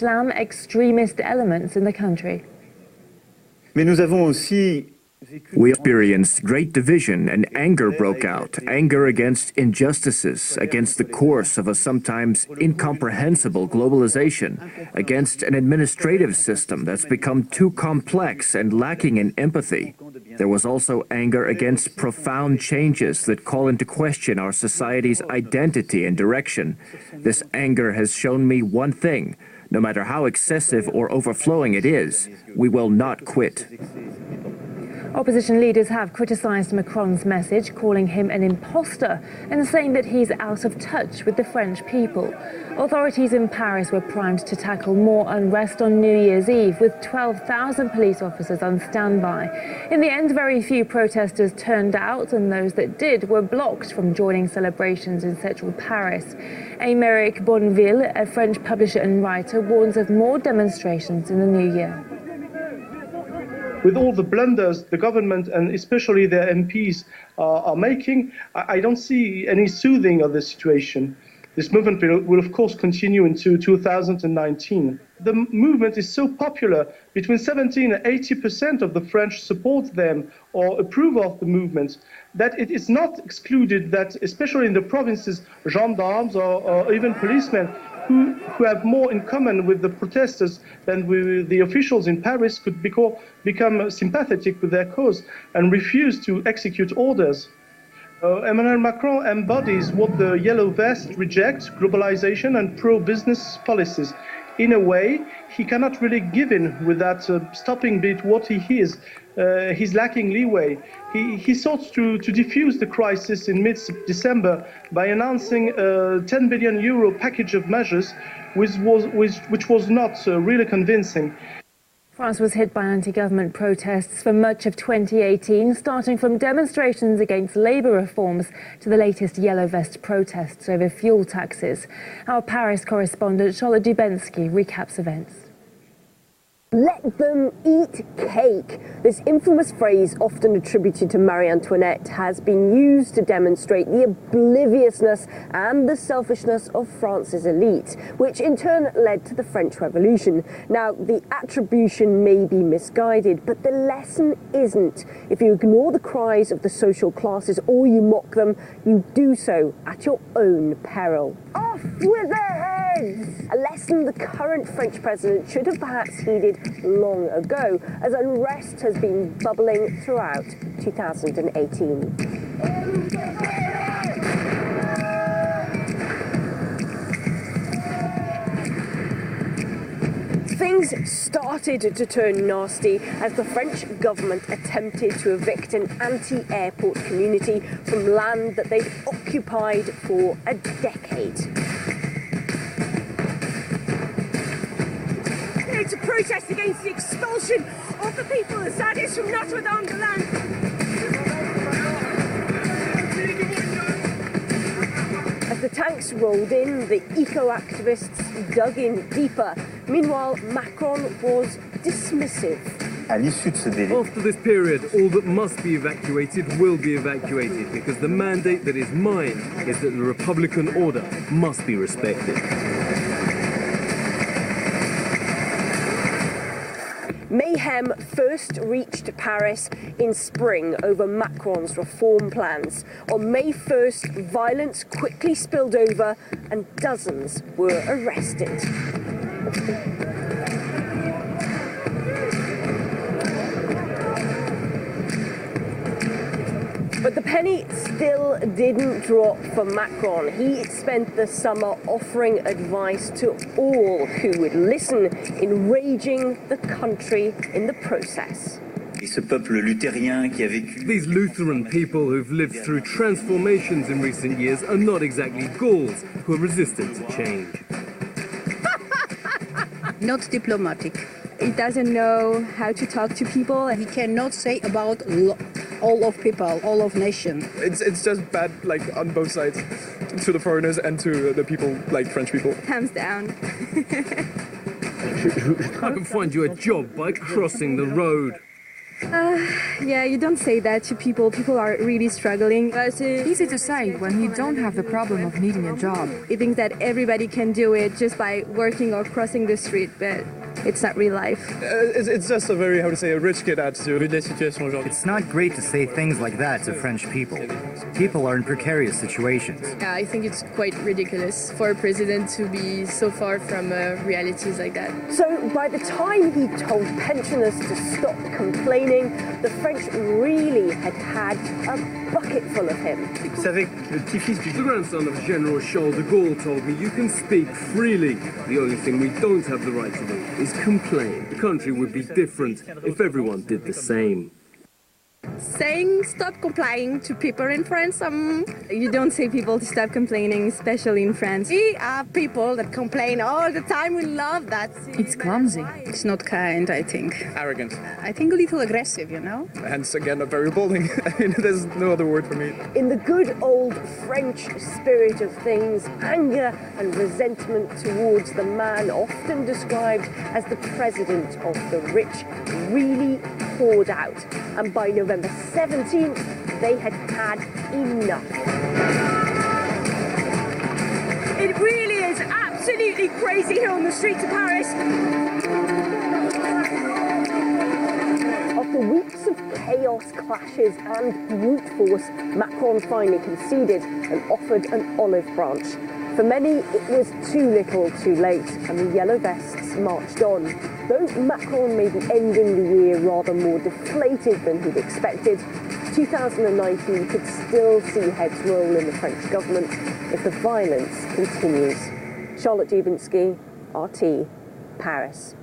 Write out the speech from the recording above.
Islam extremist elements in the country. We experienced great division and anger broke out, anger against injustices, against the course of a sometimes incomprehensible globalization, against an administrative system that's become too complex and lacking in empathy. There was also anger against profound changes that call into question our society's identity and direction. This anger has shown me one thing: no matter how excessive or overflowing it is, we will not quit. Opposition leaders have criticised Macron's message, calling him an imposter and saying that he's out of touch with the French people. Authorities in Paris were primed to tackle more unrest on New Year's Eve, with 12,000 police officers on standby. In the end, very few protesters turned out, and those that did were blocked from joining celebrations in central Paris. Aymeric Bonneville, a French publisher and writer, warns of more demonstrations in the new year. With all the blunders the government and especially their MPs are making, I don't see any soothing of the situation. This movement will of course continue into 2019. The movement is so popular, between 70 and 80% of the French support them or approve of the movement, that it is not excluded that, especially in the provinces, gendarmes or even policemen who have more in common with the protesters than with the officials in Paris could become sympathetic with their cause and refuse to execute orders. Emmanuel Macron embodies what the Yellow Vest rejects: globalization and pro-business policies. In a way, he cannot really give in with that stopping bit what he is. He's lacking leeway. He sought to defuse the crisis in mid-December by announcing a 10 billion euro package of measures, which was not really convincing. France was hit by anti-government protests for much of 2018, starting from demonstrations against labour reforms to the latest Yellow Vest protests over fuel taxes. Our Paris correspondent Charlotte Dubensky recaps events. Let them eat cake. This infamous phrase, often attributed to Marie Antoinette, has been used to demonstrate the obliviousness and the selfishness of France's elite, which in turn led to the French Revolution. Now, the attribution may be misguided, but the lesson isn't. If you ignore the cries of the social classes or you mock them, you do so at your own peril. Off with their heads! A lesson the current French president should have perhaps heeded long ago, as unrest has been bubbling throughout 2018. Things started to turn nasty as the French government attempted to evict an anti-airport community from land that they'd occupied for a decade. To protest against the expulsion of the people of Sadis from Notre-Dame-de-Land. As the tanks rolled in, the eco-activists dug in deeper. Meanwhile, Macron was dismissive. After this period, all that must be evacuated will be evacuated, because the mandate that is mine is that the Republican order must be respected. Mayhem first reached Paris in spring over Macron's reform plans. On May 1st, violence quickly spilled over and dozens were arrested. But the penny still didn't drop for Macron. He spent the summer offering advice to all who would listen, enraging the country in the process. These Lutheran people who've lived through transformations in recent years are not exactly Gauls who are resistant to change. Not diplomatic. He doesn't know how to talk to people. He cannot say about all of people, all of nation. It's just bad, like, on both sides, to the foreigners and to the people, like French people. Hands down. I can find you a job by crossing the road. Yeah, you don't say that to people. People are really struggling. Easy to say when you don't have the problem of needing a job. He thinks that everybody can do it just by working or crossing the street, but it's not real life. It's just a very, how to say, a rich kid attitude. It's not great to say things like that to French people. People are in precarious situations. Yeah, I think it's quite ridiculous for a president to be so far from realities like that. So by the time he told pensioners to stop complaining, the French really had had a bucket full of him. The grandson of General Charles de Gaulle told me you can speak freely. The only thing we don't have the right to do is complain. The country would be different if everyone did the same. Saying stop complaining to people in France, you don't say people to stop complaining, especially in France. We are people that complain all the time. We love that. It's clumsy. It's not kind, I think. Arrogant. I think a little aggressive, you know? Hence, again, a very revolting. I mean, there's no other word for me. In the good old French spirit of things, anger and resentment towards the man often described as the president of the rich really poured out. And by November 17th, they had had enough. It really is absolutely crazy here on the streets of Paris. After weeks of chaos, clashes and brute force, Macron finally conceded and offered an olive branch. For many, it was too little too late, and the yellow vests marched on. Though Macron may be ending the year rather more deflated than he'd expected, 2019 could still see heads roll in the French government if the violence continues. Charlotte Dubinsky, RT, Paris.